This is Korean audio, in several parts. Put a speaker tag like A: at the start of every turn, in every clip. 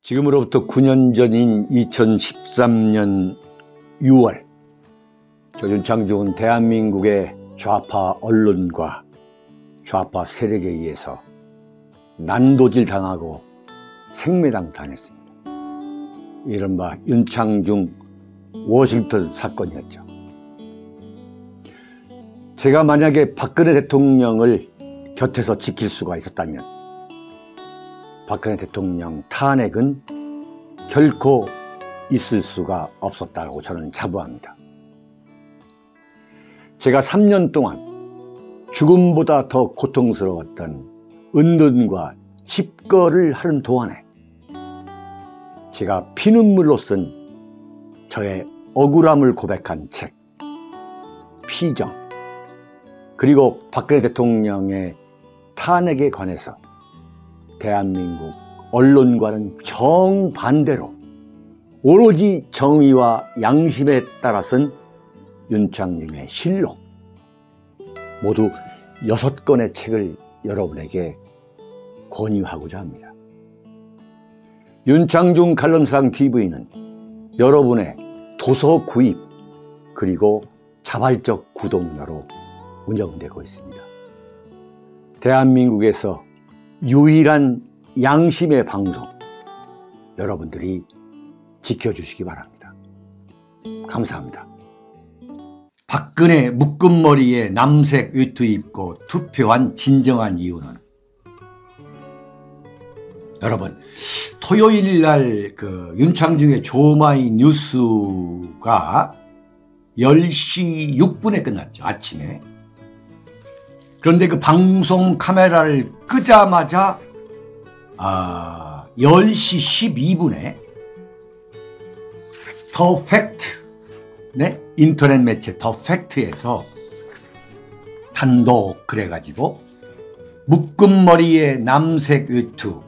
A: 지금으로부터 9년 전인 2013년 6월 저 윤창중은 대한민국의 좌파 언론과 좌파 세력에 의해서 난도질 당하고 생매당 당했습니다. 이른바 윤창중 워싱턴 사건이었죠. 제가 만약에 박근혜 대통령을 곁에서 지킬 수가 있었다면 박근혜 대통령 탄핵은 결코 있을 수가 없었다고 저는 자부합니다. 제가 3년 동안 죽음보다 더 고통스러웠던 은둔과 집거를 하는 동안에 제가 피눈물로 쓴 저의 억울함을 고백한 책 피정, 그리고 박근혜 대통령의 탄핵에 관해서 대한민국 언론과는 정반대로 오로지 정의와 양심에 따라 쓴 윤창중의 실록, 모두 6권의 책을 여러분에게 권유하고자 합니다. 윤창중 칼럼상 TV는 여러분의 도서 구입 그리고 자발적 구독료로 운영되고 있습니다. 대한민국에서 유일한 양심의 방송, 여러분들이 지켜주시기 바랍니다. 감사합니다. 박근혜 묶음머리에 남색 외투 입고 투표한 진정한 이유는, 여러분, 토요일 날 윤창중의 조마이 뉴스가 10시 6분에 끝났죠, 아침에. 그런데 그 방송 카메라를 끄자마자 10시 12분에 더 팩트, 네? 인터넷 매체 더 팩트에서 단독 그래가지고 묶음머리에 남색 외투,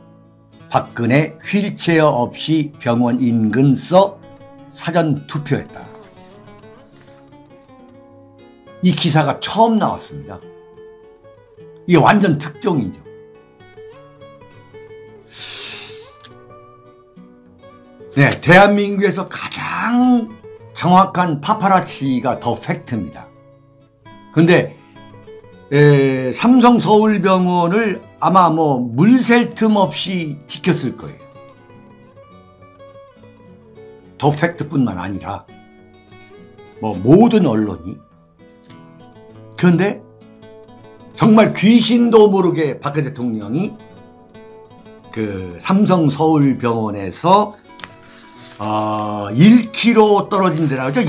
A: 박근혜 휠체어 없이 병원 인근서 사전 투표했다. 이 기사가 처음 나왔습니다. 이게 완전 특종이죠. 네, 대한민국에서 가장 정확한 파파라치가 더 팩트입니다. 근데 삼성 서울병원을 아마 물샐 틈 없이 지켰을 거예요. 더 팩트뿐만 아니라 모든 언론이. 그런데 정말 귀신도 모르게 박근혜 대통령이 그 삼성 서울병원에서 1km 떨어진 데라고 하죠.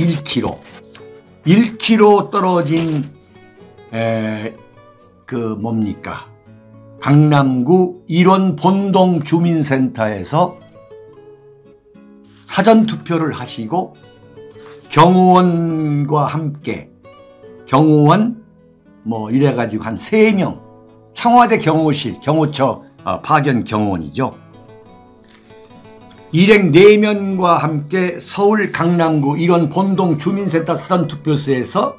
A: 1km 떨어진 강남구 일원 본동 주민센터에서 사전투표를 하시고 경호원과 함께, 경호원 이래가지고 한 3명, 청와대 경호실, 경호처 파견 경호원이죠. 일행 4명과 함께 서울 강남구 일원 본동 주민센터 사전투표소에서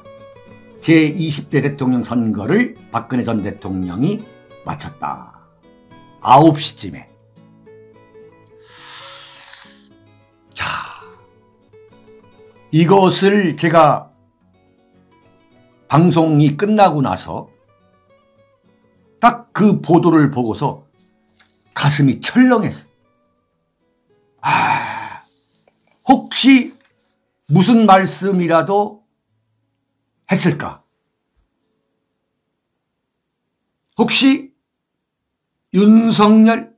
A: 제20대 대통령 선거를 박근혜 전 대통령이 마쳤다. 9시쯤에. 자, 이것을 제가 방송이 끝나고 나서 딱 그 보도를 보고서 가슴이 철렁했어요. 혹시 무슨 말씀이라도 했을까? 혹시 윤석열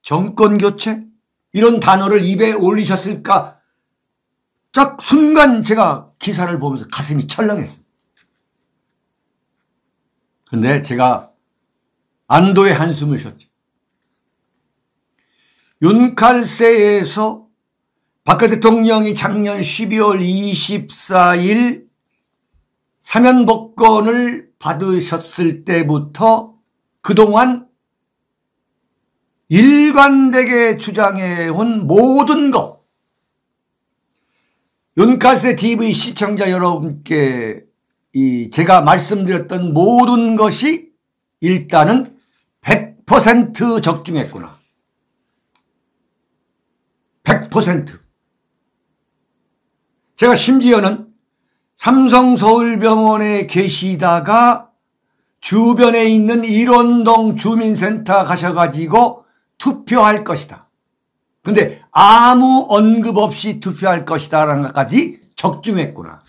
A: 정권교체 이런 단어를 입에 올리셨을까? 딱 순간 제가 기사를 보면서 가슴이 철렁했어요. 근데 제가 안도의 한숨을 쉬었죠. 윤칼세에서 박근혜 대통령이 작년 12월 24일 사면복권을 받으셨을 때부터 그동안 일관되게 주장해온 모든 것, 윤칼세 TV 시청자 여러분께 제가 말씀드렸던 모든 것이 일단은 100% 적중했구나. 100%. 제가 심지어는 삼성서울병원에 계시다가 주변에 있는 일원동 주민센터 가셔가지고 투표할 것이다. 근데 아무 언급 없이 투표할 것이다 라는 것까지 적중했구나.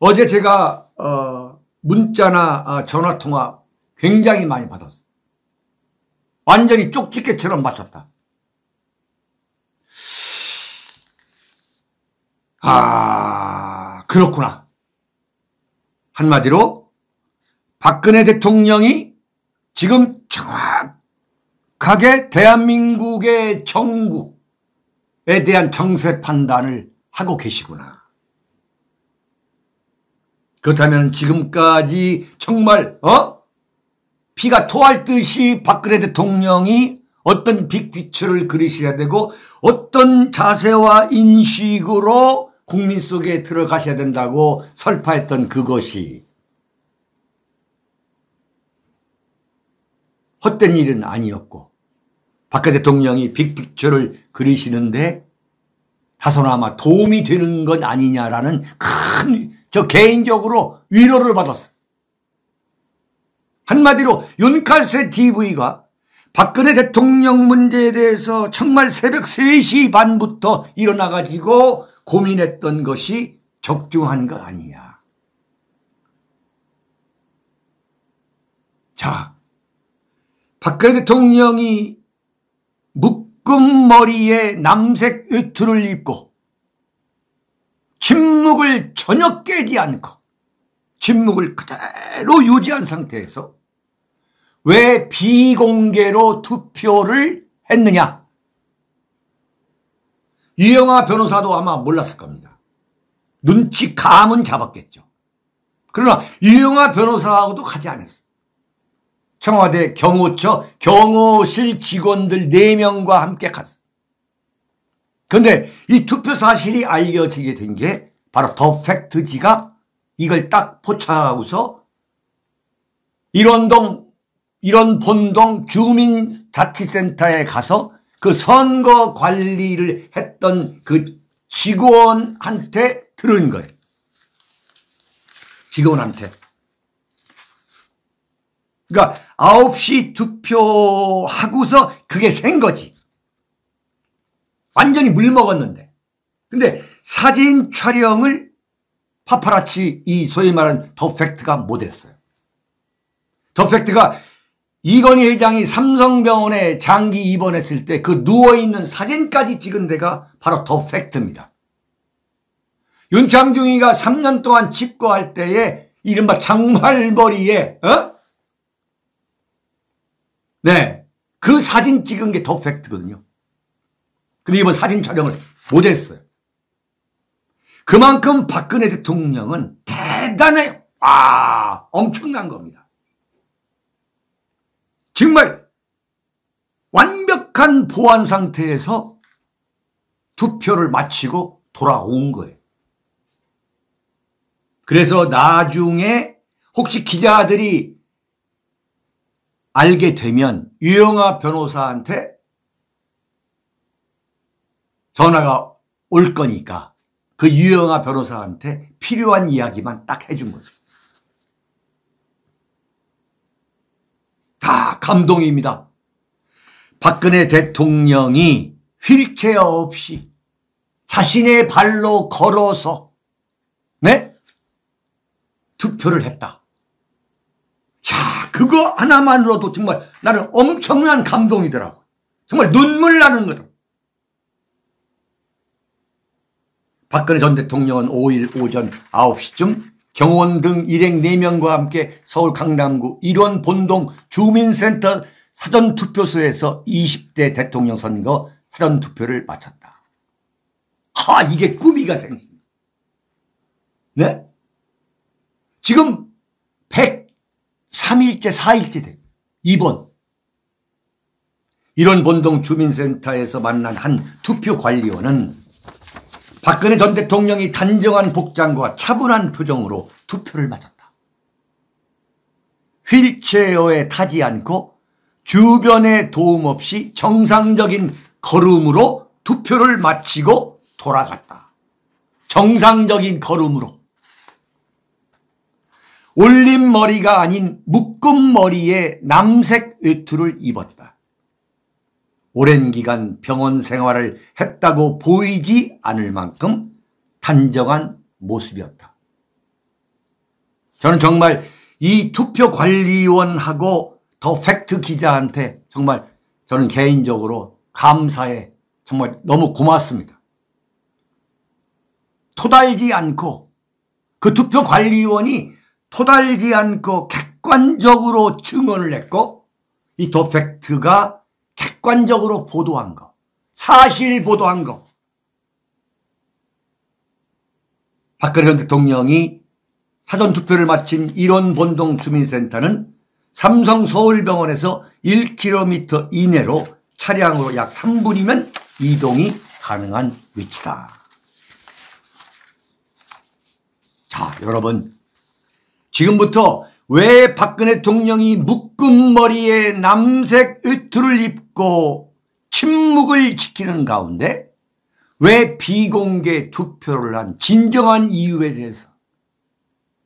A: 어제 제가 문자나 전화통화 굉장히 많이 받았어요. 완전히 쪽집게처럼 맞췄다. 그렇구나. 한마디로 박근혜 대통령이 지금 정확하게 대한민국의 정국에 대한 정세 판단을 하고 계시구나. 그렇다면 지금까지 정말 피가 토할 듯이 박근혜 대통령이 어떤 빅피처를 그리셔야 되고 어떤 자세와 인식으로 국민 속에 들어가셔야 된다고 설파했던 그것이 헛된 일은 아니었고 박근혜 대통령이 빅피처를 그리시는데 다소나마 도움이 되는 건 아니냐라는 저 개인적으로 위로를 받았어요. 한마디로 윤칼세 TV가 박근혜 대통령 문제에 대해서 정말 새벽 3시 반부터 일어나가지고 고민했던 것이 적중한 거 아니냐. 자, 박근혜 대통령이 묶은 머리에 남색 외투를 입고 침묵을 전혀 깨지 않고 침묵을 그대로 유지한 상태에서 왜 비공개로 투표를 했느냐? 유영하 변호사도 아마 몰랐을 겁니다. 눈치 감은 잡았겠죠. 그러나 유영하 변호사하고도 가지 않았어요. 청와대 경호처 경호실 직원들 4명과 함께 갔어요. 그런데 이 투표 사실이 알려지게 된 게 바로 더 팩트지가 이걸 딱 포착하고서 일원본동 주민자치센터에 가서 그 선거 관리를 했던 그 직원한테 들은 거예요. 직원한테. 그러니까 9시 투표하고서 그게 생 거지. 완전히 물먹었는데. 근데 사진 촬영을 파파라치 이 소위 말하는 더 팩트가 못했어요. 더 팩트가 이건희 회장이 삼성병원에 장기 입원했을 때 그 누워있는 사진까지 찍은 데가 바로 더 팩트입니다. 윤창중이가 3년 동안 집거할 때에 이른바 장말머리에 네, 그 사진 찍은 게 더 팩트거든요. 근데 이번 사진 촬영을 못했어요. 그만큼 박근혜 대통령은 대단해요. 엄청난 겁니다. 정말 완벽한 보안 상태에서 투표를 마치고 돌아온 거예요. 그래서 나중에 혹시 기자들이 알게 되면 유영하 변호사한테 전화가 올 거니까 그 유영하 변호사한테 필요한 이야기만 딱 해준 거죠. 다 감동입니다. 박근혜 대통령이 휠체어 없이 자신의 발로 걸어서 네? 투표를 했다. 자, 그거 하나만으로도 정말 나는 엄청난 감동이더라고. 정말 눈물 나는 거다. 박근혜 전 대통령은 5일 오전 9시쯤 경호원 등 일행 4명과 함께 서울 강남구 일원본동 주민센터 사전투표소에서 20대 대통령 선거 사전투표를 마쳤다. 이게 꿈이가 생깁니다. 네? 지금 103일째 4일째 돼. 2번. 일원본동 주민센터에서 만난 한 투표관리원은 박근혜 전 대통령이 단정한 복장과 차분한 표정으로 투표를 마쳤다. 휠체어에 타지 않고 주변의 도움 없이 정상적인 걸음으로 투표를 마치고 돌아갔다. 정상적인 걸음으로. 올린 머리가 아닌 묶은 머리에 남색 외투를 입었다. 오랜 기간 병원 생활을 했다고 보이지 않을 만큼 단정한 모습이었다. 저는 정말 이 투표관리원하고 더 팩트 기자한테 정말 저는 개인적으로 감사해, 정말 너무 고맙습니다. 토달지 않고, 그 투표관리원이 토달지 않고 객관적으로 증언을 했고, 이 더 팩트가 객관적으로 보도한 거, 사실 보도한 거. 박근혜 전 대통령이 사전투표를 마친 일원본동 주민센터는 삼성 서울병원에서 1km 이내로 차량으로 약 3분이면 이동이 가능한 위치다. 자, 여러분, 지금부터 왜 박근혜 대통령이 묶은 머리에 남색 외투를 입고 침묵을 지키는 가운데 왜 비공개 투표를 한 진정한 이유에 대해서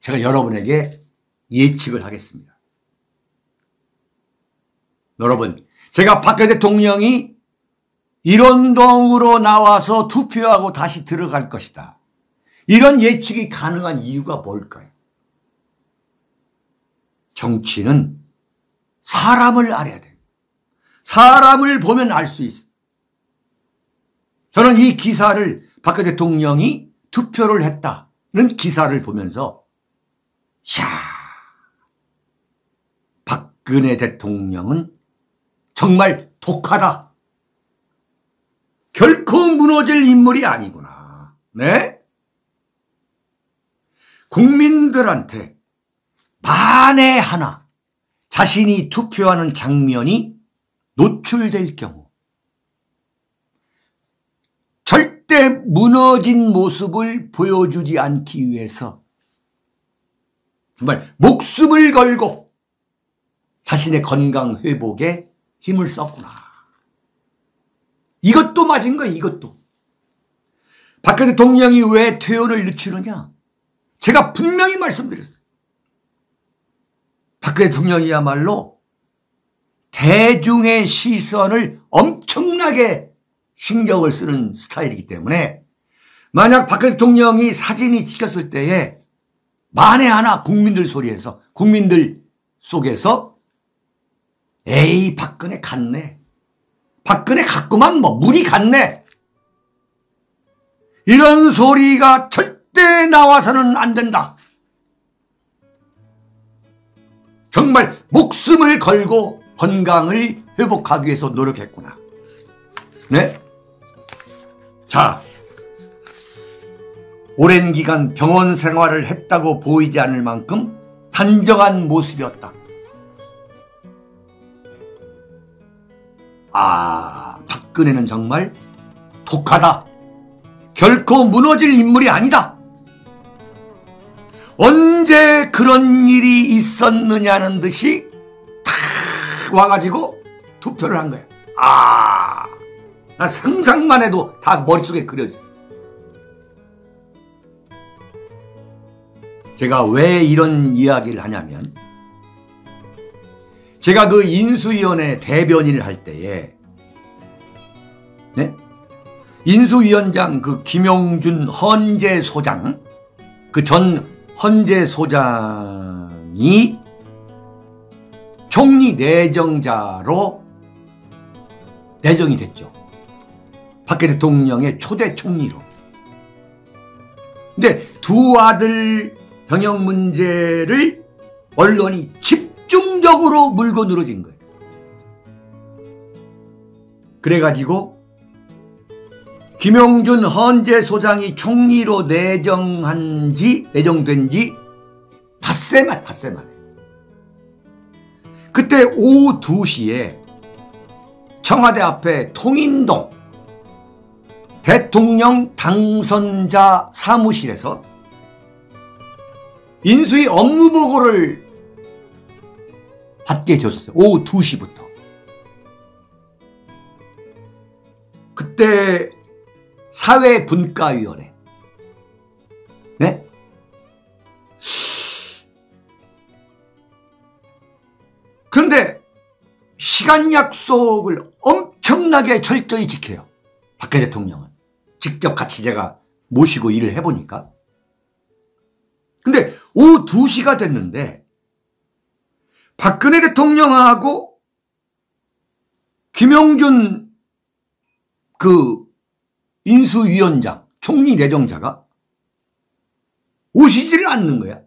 A: 제가 여러분에게 예측을 하겠습니다. 여러분, 제가 박근혜 대통령이 일원동으로 나와서 투표하고 다시 들어갈 것이다, 이런 예측이 가능한 이유가 뭘까요? 정치는 사람을 알아야 돼요. 사람을 보면 알 수 있어요. 저는 이 기사를, 박근혜 대통령이 투표를 했다는 기사를 보면서 이야, 박근혜 대통령은 정말 독하다. 결코 무너질 인물이 아니구나. 네? 국민들한테 만에 하나 자신이 투표하는 장면이 노출될 경우 절대 무너진 모습을 보여주지 않기 위해서 정말 목숨을 걸고 자신의 건강 회복에 힘을 썼구나. 이것도 맞은 거예요. 이것도. 박근혜 대통령이 왜 퇴원을 늦추느냐, 제가 분명히 말씀드렸어요. 박근혜 대통령이야말로 대중의 시선을 엄청나게 신경을 쓰는 스타일이기 때문에 만약 박근혜 대통령이 사진이 찍혔을 때에 만에 하나 국민들 소리에서, 국민들 속에서 에이, 박근혜 갔네, 박근혜 갔구만, 뭐 물이 갔네, 이런 소리가 절대 나와서는 안 된다. 정말 목숨을 걸고 건강을 회복하기 위해서 노력했구나. 네? 자, 오랜 기간 병원 생활을 했다고 보이지 않을 만큼 단정한 모습이었다. 아, 박근혜는 정말 독하다. 결코 무너질 인물이 아니다. 언제 그런 일이 있었느냐는 듯이 탁 와가지고 투표를 한 거야. 아, 나 상상만 해도 다 머릿속에 그려져. 제가 왜 이런 이야기를 하냐면, 제가 그 인수위원회 대변인을 할 때에, 네? 인수위원장 그 김용준 헌재 소장, 그 전 헌재 소장이 총리 내정자로 내정이 됐죠. 박근혜 대통령의 초대 총리로. 근데 두 아들 병역 문제를 언론이 집중적으로 물고 늘어진 거예요. 그래가지고 김용준 헌재 소장이 총리로 내정된 지 닷새 만에. 그때 오후 2시에 청와대 앞에 통인동 대통령 당선자 사무실에서 인수위 업무 보고를 받게 되었어요. 오후 2시부터. 그때 사회분과위원회. 네? 그런데 시간 약속을 엄청나게 철저히 지켜요. 박근혜 대통령은. 직접 같이 제가 모시고 일을 해보니까. 근데 오후 2시가 됐는데 박근혜 대통령하고 김영준 그 인수위원장, 총리 내정자가 오시지를 않는 거야.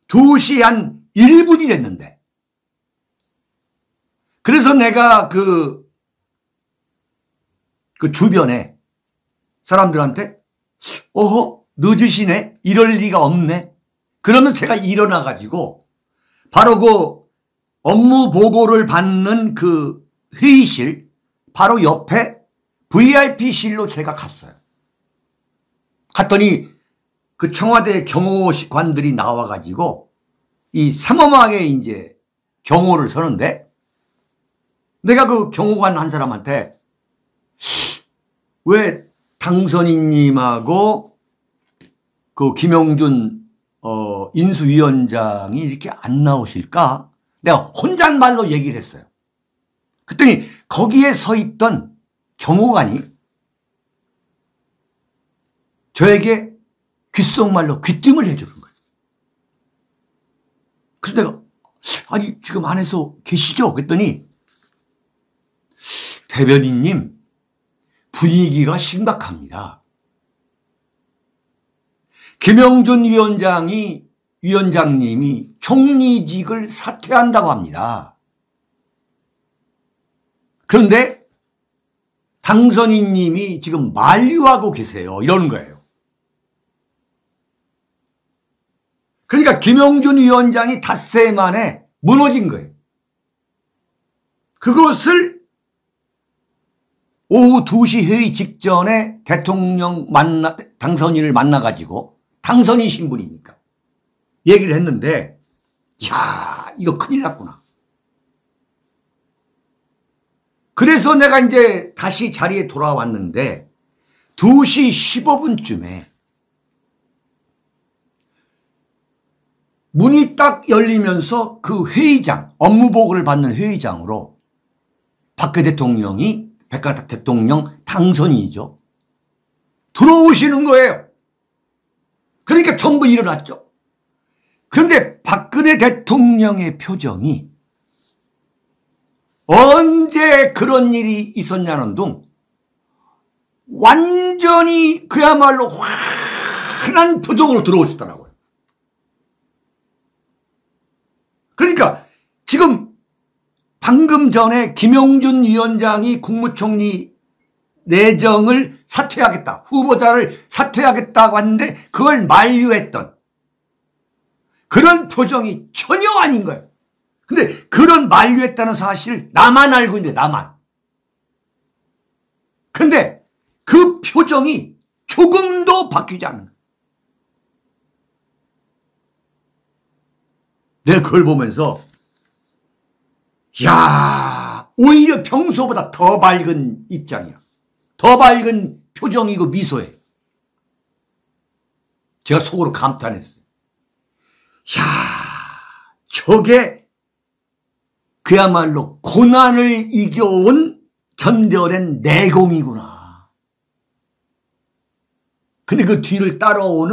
A: 2시 한 1분이 됐는데. 그래서 내가 그 주변에 사람들한테 어허 늦으시네? 이럴 리가 없네? 그러면 제가 일어나가지고 바로 그 업무 보고를 받는 그 회의실 바로 옆에 VIP실로 제가 갔어요. 갔더니 그 청와대 경호관들이 나와가지고 이 삼엄하게 이제 경호를 서는데 내가 그 경호관 한 사람한테 왜 당선인님하고 그 김영준 인수위원장이 이렇게 안 나오실까? 내가 혼잣말로 얘기를 했어요. 그랬더니 거기에 서 있던 경호관이 저에게 귓속말로 귀띔을 해주는 거예요. 그래서 내가 아니 지금 안에서 계시죠? 그랬더니 대변인님 분위기가 심각합니다. 김영준 위원장님이 총리직을 사퇴한다고 합니다. 그런데 당선인님이 지금 만류하고 계세요. 이러는 거예요. 그러니까 김영준 위원장이 닷새 만에 무너진 거예요. 그것을 오후 2시 회의 직전에 당선인을 만나가지고 당선인 신분이니까 얘기를 했는데 야 이거 큰일 났구나. 그래서 내가 이제 다시 자리에 돌아왔는데 2시 15분쯤에 문이 딱 열리면서 그 회의장, 업무보고를 받는 회의장으로 박근혜 대통령이 백가닥 대통령 당선인이죠. 들어오시는 거예요. 그러니까 전부 일어났죠. 그런데 박근혜 대통령의 표정이 언제 그런 일이 있었냐는 둥 완전히 그야말로 환한 표정으로 들어오시더라고요. 그러니까 지금 방금 전에 김영준 위원장이 국무총리 내정을 사퇴하겠다. 후보자를 사퇴하겠다고 하는데 그걸 만류했던 그런 표정이 전혀 아닌 거예요. 근데 그런 만류했다는 사실을 나만 알고 있는데 나만. 근데 그 표정이 조금도 바뀌지 않는 거예요. 내가 그걸 보면서 야 오히려 평소보다 더 밝은 입장이야. 더 밝은 표정이고 미소에 제가 속으로 감탄했어요. 야 저게 그야말로 고난을 이겨온 견뎌낸 내공이구나. 근데 그 뒤를 따로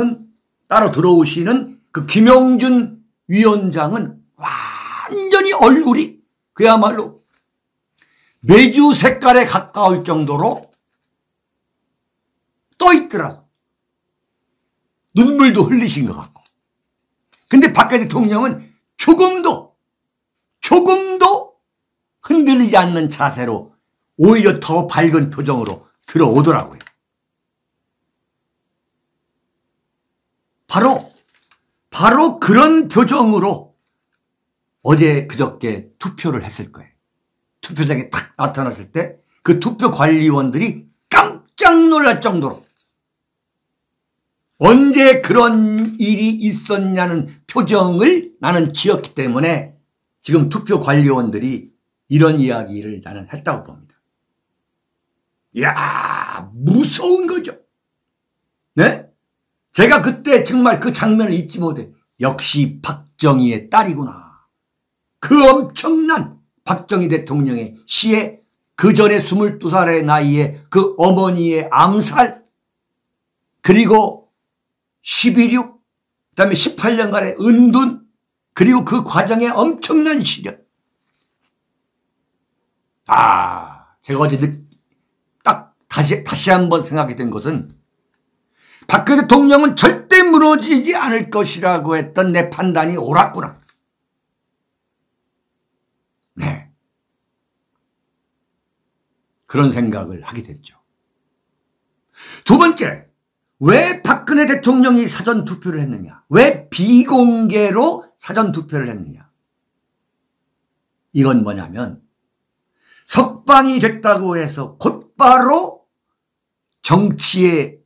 A: 들어오시는 그 김영준 위원장은 완전히 얼굴이 그야말로 메주 색깔에 가까울 정도로 떠 있더라고. 눈물도 흘리신 것 같고. 근데 박근혜 대통령은 조금도 흔들리지 않는 자세로 오히려 더 밝은 표정으로 들어오더라고요. 바로 그런 표정으로 어제 그저께 투표를 했을 거예요. 투표장에 탁 나타났을 때 그 투표 관리원들이 깜짝 놀랄 정도로 언제 그런 일이 있었냐는 표정을 나는 지었기 때문에 지금 투표 관리원들이 이런 이야기를 나는 했다고 봅니다. 이야, 무서운 거죠. 네? 제가 그때 정말 그 장면을 잊지 못해. 역시 박정희의 딸이구나. 그 엄청난 박정희 대통령의 시에 그 전에 22살의 나이에 그 어머니의 암살, 그리고 11.6, 그 다음에 18년간의 은둔, 그리고 그 과정의 엄청난 시련. 제가 어제 딱 다시 한번 생각이 된 것은 박근혜 대통령은 절대 무너지지 않을 것이라고 했던 내 판단이 옳았구나. 네. 그런 생각을 하게 됐죠. 두 번째, 왜 박근혜 대통령이 사전투표를 했느냐? 왜 비공개로 사전투표를 했느냐? 이건 뭐냐면 석방이 됐다고 해서 곧바로 정치에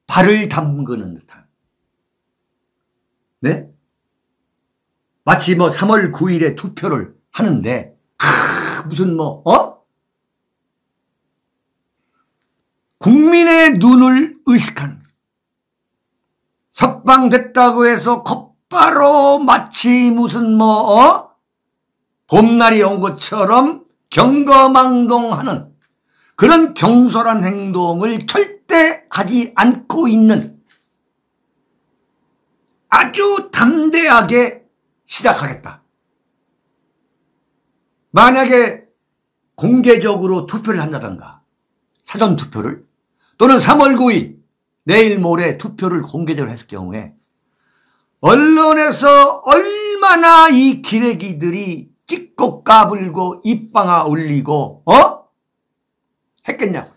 A: 발을 담그는 듯한, 네? 마치 3월 9일에 투표를 하는데 무슨 국민의 눈을 의식하는, 석방됐다고 해서 곧바로 마치 무슨 봄날이 온 것처럼 경거망동하는 그런 경솔한 행동을 절대 하지 않고 있는, 아주 담대하게 시작하겠다. 만약에 공개적으로 투표를 한다던가, 사전투표를, 또는 3월 9일 내일 모레 투표를 공개적으로 했을 경우에 언론에서 얼마나 이 기레기들이 찍고 까불고 입방아 올리고 했겠냐고.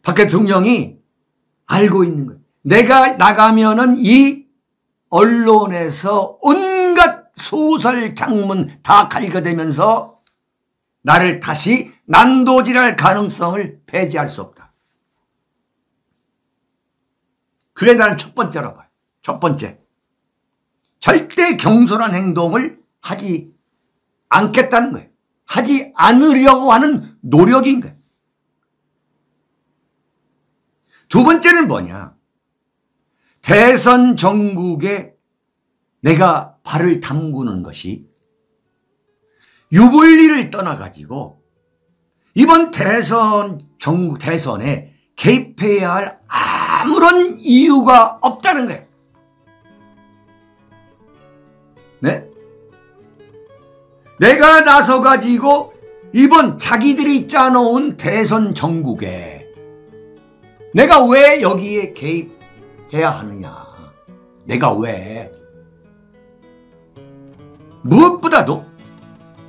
A: 박 대통령이 알고 있는 거예요. 내가 나가면은 이 언론에서 온갖 소설 장문 다 갈겨대면서 나를 다시 난도질할 가능성을 배제할 수 없다. 그래 나는 첫 번째로 봐요. 첫 번째, 절대 경솔한 행동을 하지 않겠다는 거예요. 하지 않으려고 하는 노력인 거예요. 두 번째는 뭐냐? 대선 전국에 내가 발을 담그는 것이 유불리를 떠나가지고 이번 대선에 개입해야 할 아무런 이유가 없다는 거예요. 네? 내가 나서가지고 이번 자기들이 짜놓은 대선 전국에 내가 왜 여기에 개입해야 하느냐? 내가 왜? 무엇보다도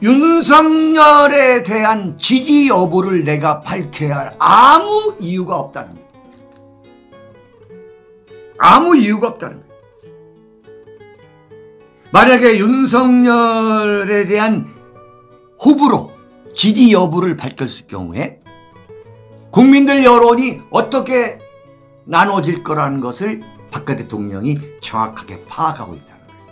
A: 윤석열에 대한 지지 여부를 내가 밝혀야 할 아무 이유가 없다는 거예요. 아무 이유가 없다는 거예요. 만약에 윤석열에 대한 후보로 지지 여부를 밝혔을 경우에 국민들 여론이 어떻게 나눠질 거라는 것을 박근혜 대통령이 정확하게 파악하고 있다는 거예요.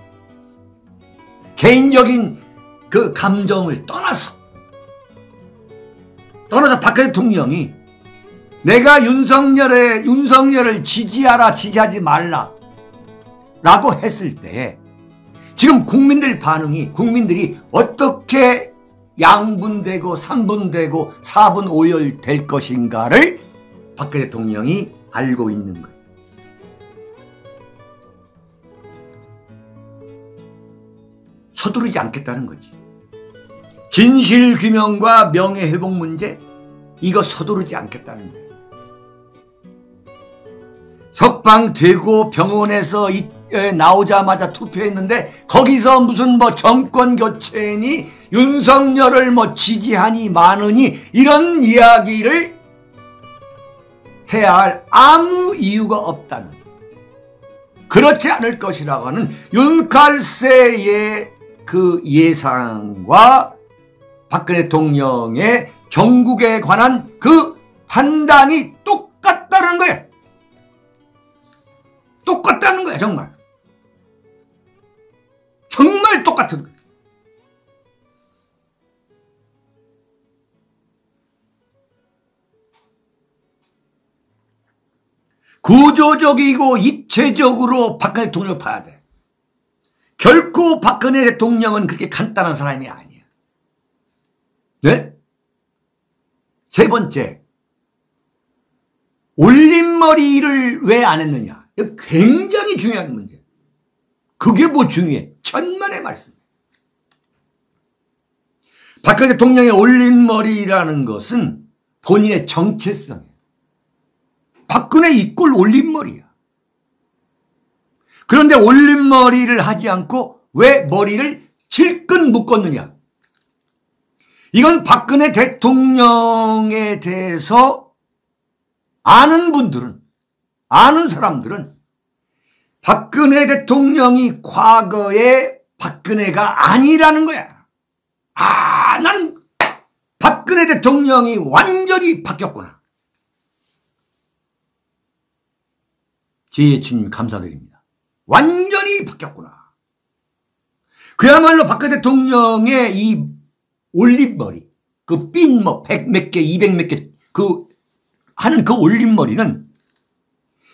A: 개인적인 그 감정을 떠나서 박근혜 대통령이 내가 윤석열을 지지하라 지지하지 말라 라고 했을 때 지금 국민들 반응이, 국민들이 어떻게 양분되고 3분되고 4분 5열 될 것인가를 박근혜 대통령이 알고 있는 거예요. 서두르지 않겠다는 거지. 진실규명과 명예회복 문제, 이거 서두르지 않겠다는 거예요. 석방되고 병원에서 나오자마자 투표했는데 거기서 무슨 정권 교체니 윤석열을 지지하니 마느니 이런 이야기를 해야 할 아무 이유가 없다는, 그렇지 않을 것이라고 하는 윤칼세의 그 예상과 박근혜 대통령의 전국에 관한 그 판단이 똑같다는 거예요. 똑같다는 거예요. 정말 똑같은 거예요. 구조적이고 입체적으로 박근혜 대통령을 봐야 돼. 결코 박근혜 대통령은 그렇게 간단한 사람이 아니야. 네? 세 번째, 올림머리를 왜 안 했느냐. 이거 굉장히 중요한 문제. 그게 뭐 중요해. 천만의 말씀. 박근혜 대통령의 올림머리라는 것은 본인의 정체성이에요. 박근혜 이꼴 올림머리야. 그런데 올림머리를 하지 않고 왜 머리를 질끈 묶었느냐. 이건 박근혜 대통령에 대해서 아는 분들은, 아는 사람들은 박근혜 대통령이 과거의 박근혜가 아니라는 거야. 아, 나는 박근혜 대통령이 완전히 바뀌었구나. 지혜진님 감사드립니다. 완전히 바뀌었구나. 그야말로 박근혜 대통령의 이 올림머리, 그 핀 뭐 100 몇 개, 200 몇 개, 하는 그 올림머리는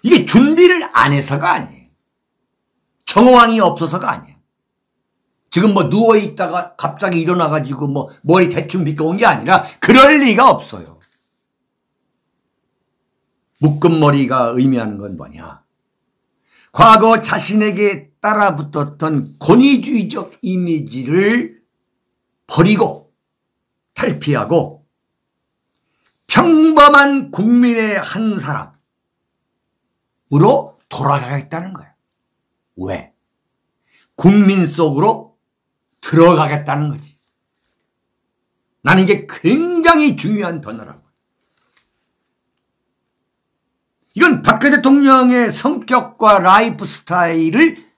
A: 이게 준비를 안 해서가 아니에요. 정황이 없어서가 아니에요. 지금 뭐 누워있다가 갑자기 일어나가지고 뭐 머리 대충 빗겨온 게 아니라 그럴 리가 없어요. 묶음머리가 의미하는 건 뭐냐. 과거 자신에게 따라붙었던 권위주의적 이미지를 버리고 탈피하고 평범한 국민의 한 사람으로 돌아가겠다는 거야. 왜? 국민 속으로 들어가겠다는 거지. 나는 이게 굉장히 중요한 변화라고. 이건 박근혜 대통령의 성격과 라이프 스타일을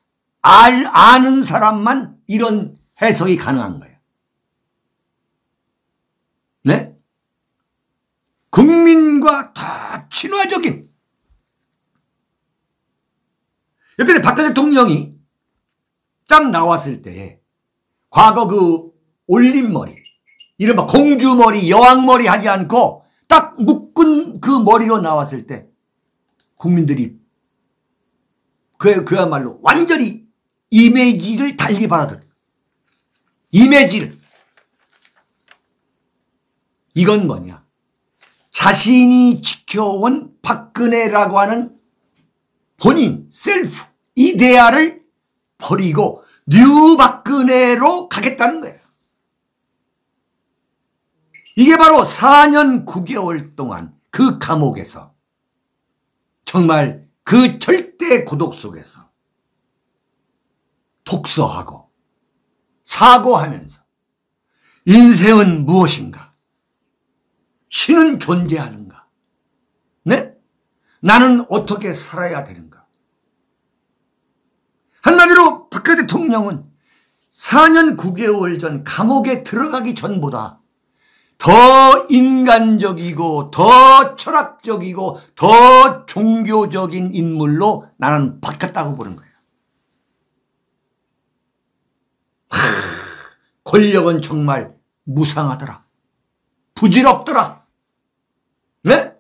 A: 아는 사람만 이런 해석이 가능한 거예요. 네? 국민과 다 친화적인. 근데 박근혜 대통령이 딱 나왔을 때 과거 그 올림머리, 이른바 공주머리, 여왕머리 하지 않고 딱 묶은 그 머리로 나왔을 때 국민들이 그야말로 완전히 이미지를 달리 받아들여. 이미지를. 이건 뭐냐. 자신이 지켜온 박근혜라고 하는 본인, 셀프, 이데아를 버리고 뉴 박근혜로 가겠다는 거예요. 이게 바로 4년 9개월 동안 그 감옥에서 정말 그 절대 고독 속에서 독서하고 사고하면서 인생은 무엇인가? 신은 존재하는가? 네? 나는 어떻게 살아야 되는가? 한마디로 박근혜 대통령은 4년 9개월 전 감옥에 들어가기 전보다 더 인간적이고 더 철학적이고 더 종교적인 인물로 나는 바뀌었다고 보는 거예요. 권력은 정말 무상하더라. 부질없더라. 네?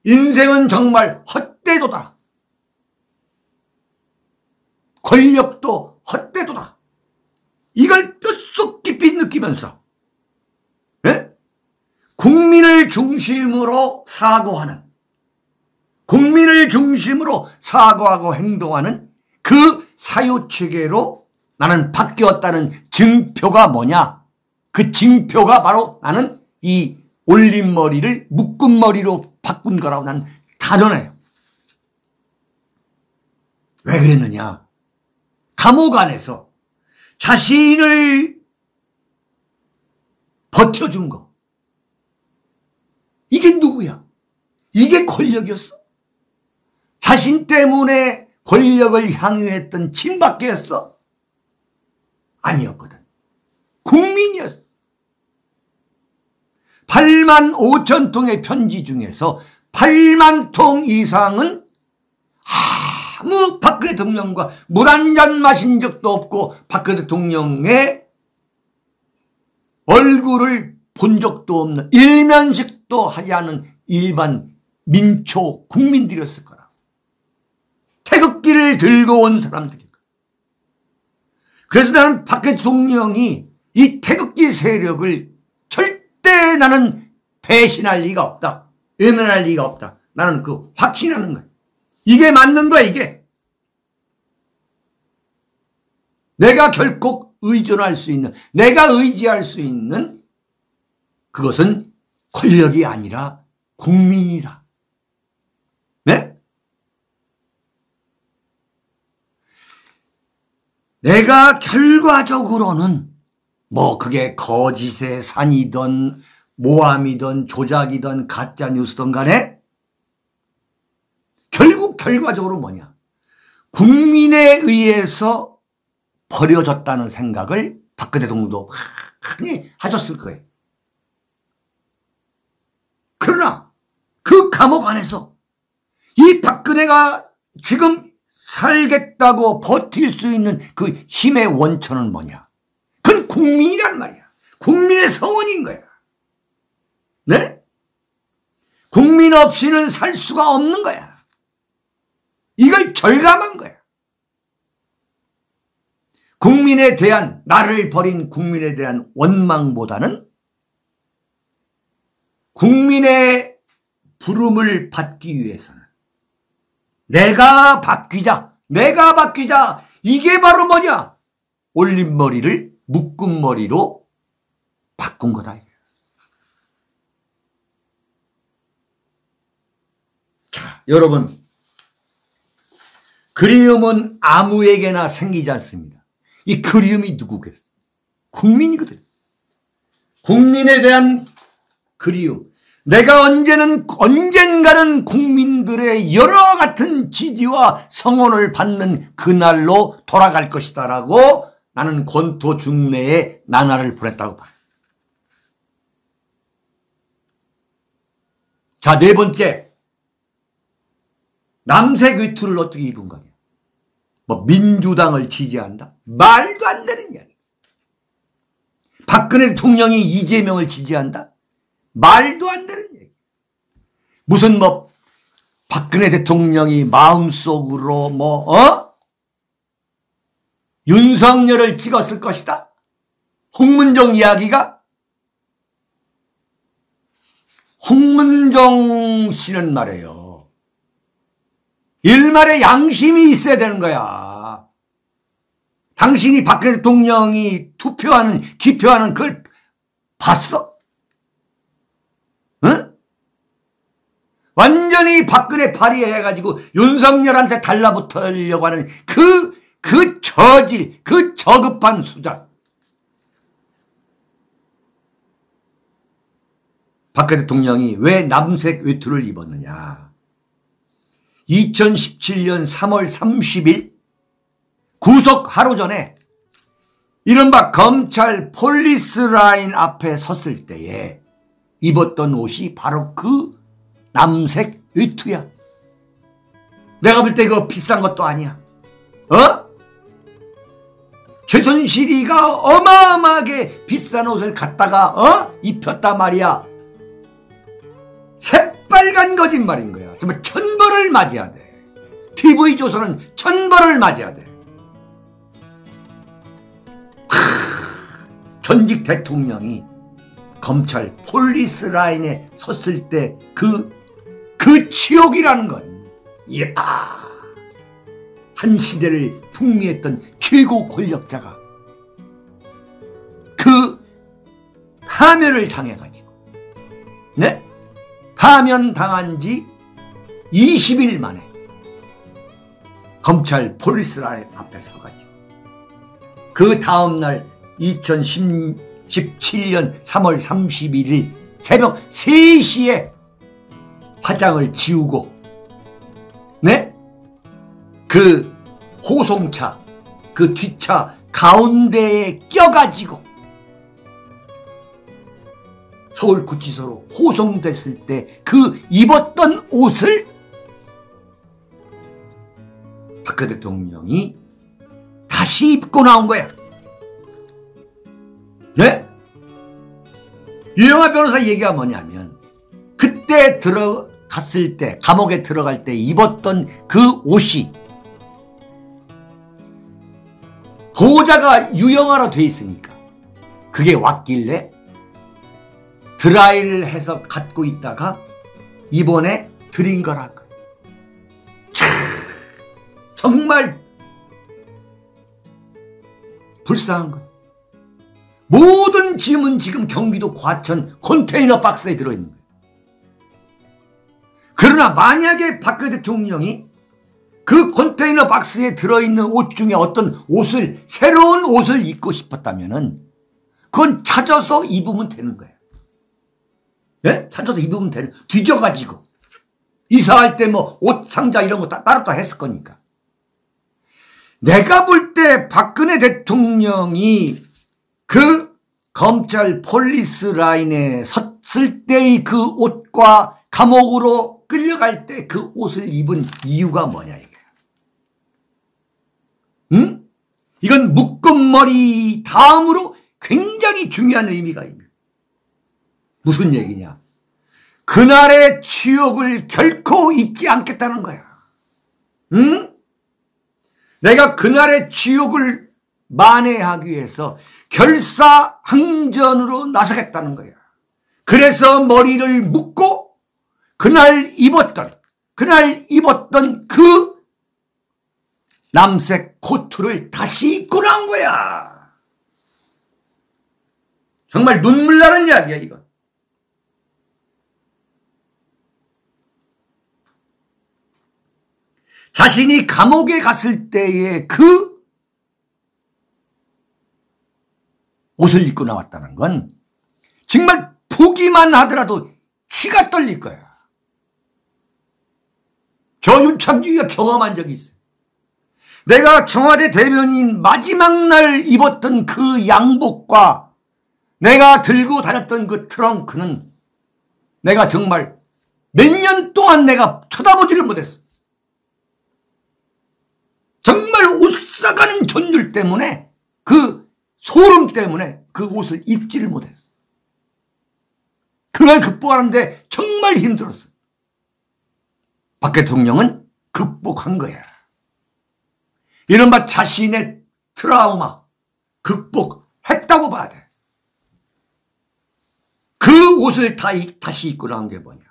A: 인생은 정말 헛되도다. 권력도 헛되도다. 이걸 뼛속 깊이 느끼면서 네? 국민을 중심으로 사고하는, 국민을 중심으로 사고하고 행동하는 그 사유체계로 나는 바뀌었다는 증표가 뭐냐? 그 증표가 바로 나는 이 올림머리를 묶음머리로 바꾼 거라고 난 단언해요. 왜 그랬느냐? 감옥 안에서 자신을 버텨준 거. 이게 누구야? 이게 권력이었어? 자신 때문에 권력을 향유했던 친박계였어? 아니었거든. 국민이었어. 8만 5천 통의 편지 중에서 8만 통 이상은 아무 박근혜 대통령과 물 한 잔 마신 적도 없고 박근혜 대통령의 얼굴을 본 적도 없는, 일면식도 하지 않은 일반 민초 국민들이었을 거라. 태극기를 들고 온 사람들이고. 그래서 나는 박 대통령이 이 태극기 세력을 절대 나는 배신할 리가 없다. 외면할 리가 없다. 나는 그 확신하는 거야. 이게 맞는 거야, 이게. 내가 결코 의존할 수 있는, 내가 의지할 수 있는 그것은 권력이 아니라 국민이다. 네? 내가 결과적으로는 뭐 그게 거짓의 산이든 모함이든 조작이든 가짜뉴스든 간에 결국 결과적으로 뭐냐? 국민에 의해서 버려졌다는 생각을 박근혜 대통령도 많이 하셨을 거예요. 그러나 그 감옥 안에서 이 박근혜가 지금 살겠다고 버틸 수 있는 그 힘의 원천은 뭐냐? 그건 국민이란 말이야. 국민의 성원인 거야. 네? 국민 없이는 살 수가 없는 거야. 이걸 절감한 거야. 국민에 대한, 나를 버린 국민에 대한 원망보다는 국민의 부름을 받기 위해서는 내가 바뀌자, 내가 바뀌자. 이게 바로 뭐냐? 올린 머리를 묶은 머리로 바꾼 거다. 자, 여러분, 그리움은 아무에게나 생기지 않습니다. 이 그리움이 누구겠어? 국민이거든. 국민에 대한 그리움. 내가 언젠가는 국민들의 여러 같은 지지와 성원을 받는 그날로 돌아갈 것이다라고 나는 권토 중내에 나날을 보냈다고 봐요. 자, 네 번째. 남색 외투를 어떻게 입은 거냐? 뭐 민주당을 지지한다? 말도 안 되는 이야기. 박근혜 대통령이 이재명을 지지한다? 말도 안 되는 얘기. 무슨 뭐 박근혜 대통령이 마음속으로 윤석열을 찍었을 것이다? 홍문종 이야기가? 홍문종 씨는 말이에요. 일말의 양심이 있어야 되는 거야. 당신이 박근혜 대통령이 기표하는 그걸 봤어? 응? 완전히 박근혜 발의해가지고 윤석열한테 달라붙으려고 하는 그 저질, 그 저급한 수작. 박근혜 대통령이 왜 남색 외투를 입었느냐? 2017년 3월 30일 구속 하루 전에 이른바 검찰 폴리스 라인 앞에 섰을 때에 입었던 옷이 바로 그 남색 외투야. 내가 볼 때 이거 비싼 것도 아니야. 최순실이가 어마어마하게 비싼 옷을 갖다가 입혔단 말이야. 새빨간 거짓말인 거야. 정말 천벌을 맞아야 돼. TV조선은 천벌을 맞아야 돼. 전직 대통령이 검찰 폴리스 라인에 섰을 때 그 치욕이라는 건, 이야, 한 시대를 풍미했던 최고 권력자가 그 파면을 당해가지고, 네? 파면 당한 지 20일 만에 검찰 폴리스 라인 앞에 서가지고 그 다음날 2017년 3월 31일 새벽 3시에 화장을 지우고, 네? 그 호송차, 그 뒷차 가운데에 껴가지고 서울구치소로 호송됐을 때 그 입었던 옷을 박근혜 대통령이 다시 입고 나온 거야. 네? 유영하 변호사 얘기가 뭐냐면, 그때 들어갔을 때, 감옥에 들어갈 때 입었던 그 옷이 보호자가 유형화로 돼 있으니까 그게 왔길래 드라이를 해서 갖고 있다가 이번에 드린 거라고. 정말 불쌍한 거. 모든 짐은 지금 경기도 과천 컨테이너 박스에 들어있는 거예요. 그러나 만약에 박근혜 대통령이 그 컨테이너 박스에 들어있는 옷 중에 어떤 옷을, 새로운 옷을 입고 싶었다면은 그건 찾아서 입으면 되는 거예요. 예? 찾아서 입으면 되는, 뒤져가지고. 이사할 때 뭐 옷 상자 이런 거 따로 다 했을 거니까. 내가 볼 때 박근혜 대통령이 그 검찰 폴리스 라인에 섰을 때의 그 옷과 감옥으로 끌려갈 때 그 옷을 입은 이유가 뭐냐 이게. 응? 이건 묶음머리 다음으로 굉장히 중요한 의미가 있는. 무슨 얘기냐? 그날의 추억을 결코 잊지 않겠다는 거야. 응? 내가 그날의 추억을 만회하기 위해서 결사항전으로 나서겠다는 거야. 그래서 머리를 묶고 그날 입었던 그 남색 코트를 다시 입고 나온 거야. 정말 눈물 나는 이야기야, 이건. 자신이 감옥에 갔을 때의 그 옷을 입고 나왔다는 건 정말 보기만 하더라도 치가 떨릴 거야. 저 윤창주가 경험한 적이 있어요. 내가 청와대 대변인 마지막 날 입었던 그 양복과 내가 들고 다녔던 그 트렁크는 내가 정말 몇 년 동안 내가 쳐다보지를 못했어. 정말 옷 사가는 전율 때문에, 그 소름 때문에 그 옷을 입지를 못했어. 그걸 극복하는데 정말 힘들었어. 박 대통령은 극복한 거야. 이른바 자신의 트라우마 극복했다고 봐야 돼. 그 옷을 다시 입고 나온 게 뭐냐?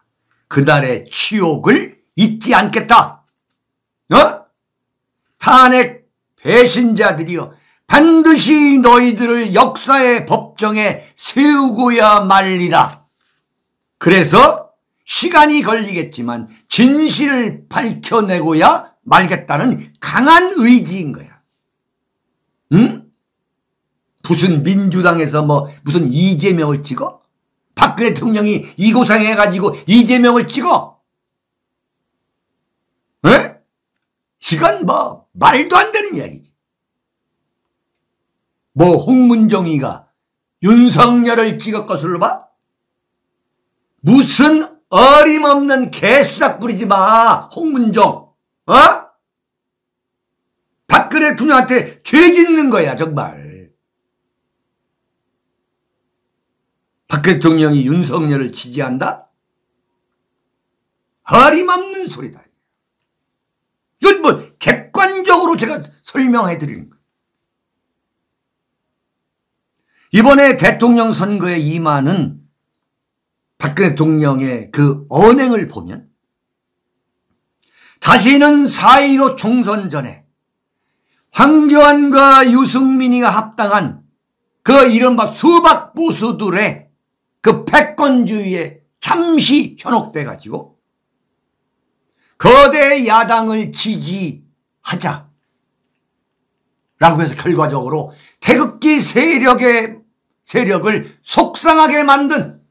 A: 그날의 치욕을 잊지 않겠다. 탄핵 배신자들이여, 반드시 너희들을 역사의 법정에 세우고야 말리라. 그래서 시간이 걸리겠지만 진실을 밝혀내고야 말겠다는 강한 의지인 거야. 응? 무슨 민주당에서 무슨 이재명을 찍어? 박근혜 대통령이 이고상해가지고 이재명을 찍어? 에? 이건 말도 안 되는 이야기지. 홍문종이가 윤석열을 찍을 것으로 봐? 무슨 어림없는 개수작 부리지 마, 홍문종. 박근혜 대통령한테 죄 짓는 거야, 정말. 박근혜 대통령이 윤석열을 지지한다? 어림없는 소리다. 이건 객관적으로 제가 설명해 드리는 거예요. 이번에 대통령 선거에 임하는 박근혜 대통령의 그 언행을 보면 다시는 4.15 총선 전에 황교안과 유승민이가 합당한 그 이른바 수박 보수들의 그 패권주의에 잠시 현혹돼 가지고 거대 야당을 지지하자 라고 해서 결과적으로 태극기 세력을 속상하게 만든,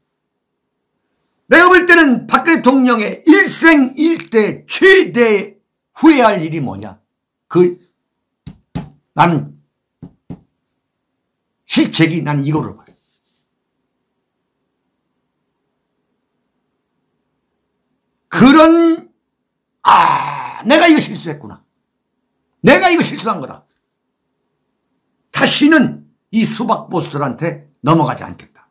A: 내가 볼 때는 박근혜 대통령의 일생일대 최대 후회할 일이 뭐냐? 나는 실책이 나는 이거로 봐요. 내가 이거 실수했구나. 내가 이거 실수한 거다. 다시는 이 수박보스들한테 넘어가지 않겠다.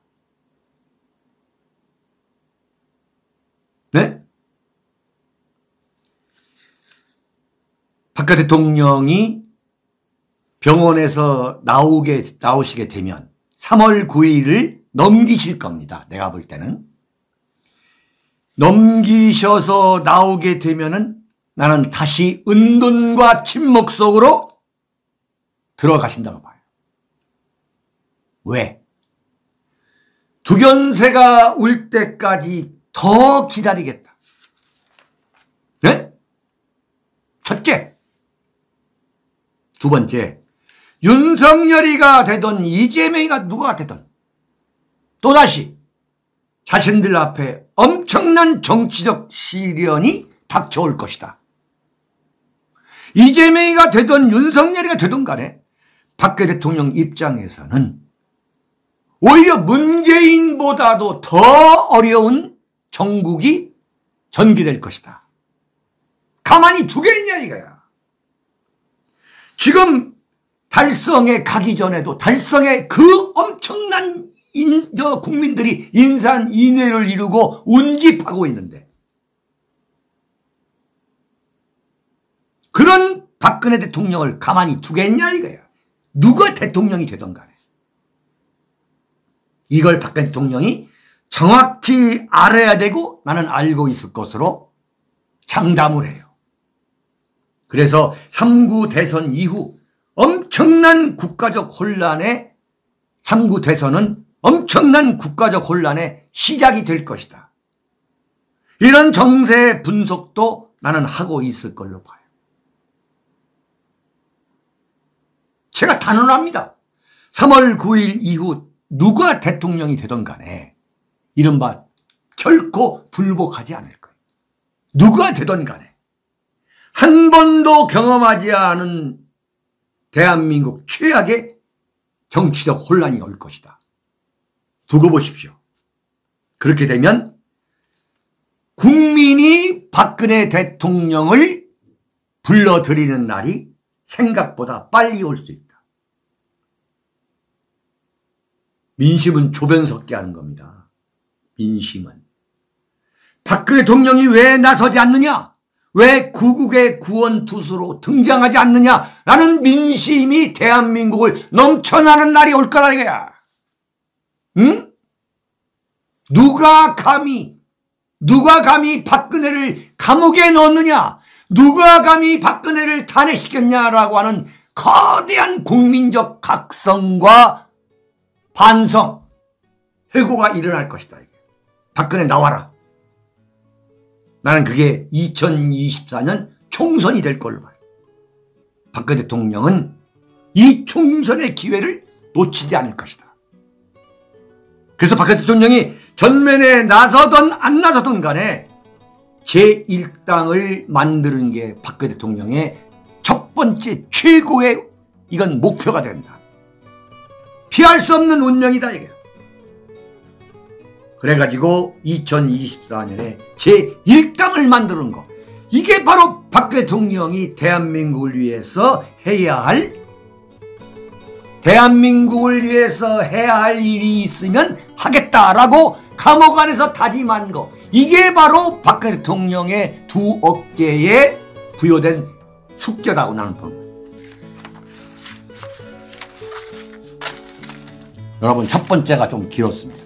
A: 네? 박근혜 대통령이 병원에서 나오시게 되면 3월 9일을 넘기실 겁니다. 내가 볼 때는. 넘기셔서 나오게 되면은 나는 다시 은둔과 침묵 속으로 들어가신다고 봐요. 왜? 두견세가 올 때까지 더 기다리겠다. 네? 첫째. 두 번째. 윤석열이가 되든 이재명이가 누가 되든 또다시 자신들 앞에 엄청난 정치적 시련이 닥쳐올 것이다. 이재명이가 되든 윤석열이가 되든 간에 박근혜 대통령 입장에서는 오히려 문재인보다도 더 어려운 정국이 전개될 것이다. 가만히 두겠냐 이거야. 지금 달성에 가기 전에도 달성에 그 엄청난 국민들이 인산인해를 이루고 운집하고 있는데 그런 박근혜 대통령을 가만히 두겠냐 이거야. 누가 대통령이 되든 간에. 이걸 박근혜 대통령이 정확히 알아야 되고 나는 알고 있을 것으로 장담을 해요. 그래서 3구 대선 이후 엄청난 국가적 혼란에 3구 대선은 엄청난 국가적 혼란의 시작이 될 것이다. 이런 정세 분석도 나는 하고 있을 걸로 봐요. 제가 단언합니다. 3월 9일 이후 누가 대통령이 되든 간에 이른바 결코 불복하지 않을 거예요. 누가 되든 간에. 한 번도 경험하지 않은 대한민국 최악의 정치적 혼란이 올 것이다. 두고 보십시오. 그렇게 되면 국민이 박근혜 대통령을 불러들이는 날이 생각보다 빨리 올 수 있다. 민심은 조변석게 하는 겁니다. 민심은. 박근혜 대통령이 왜 나서지 않느냐? 왜 구국의 구원투수로 등장하지 않느냐라는 민심이 대한민국을 넘쳐나는 날이 올 거라 이거야. 응? 누가 감히 박근혜를 감옥에 넣느냐? 누가 감히 박근혜를 탄핵시켰냐라고 하는 거대한 국민적 각성과 반성, 회고가 일어날 것이다. 이게. 박근혜 나와라. 나는 그게 2024년 총선이 될 걸로 봐요. 박근혜 대통령은 이 총선의 기회를 놓치지 않을 것이다. 그래서 박근혜 대통령이 전면에 나서든 안 나서든 간에 제1당을 만드는 게 박근혜 대통령의 첫 번째 최고의 이건 목표가 된다. 피할 수 없는 운명이다 이게. 그래가지고 2024년에 제1당을 만드는 거. 이게 바로 박근혜 대통령이 대한민국을 위해서 해야 할 일이 있으면 하겠다라고 감옥 안에서 다짐한 거. 이게 바로 박근혜 대통령의 두 어깨에 부여된 숙제라고 나는 봅니다. 여러분 첫 번째가 좀 길었습니다.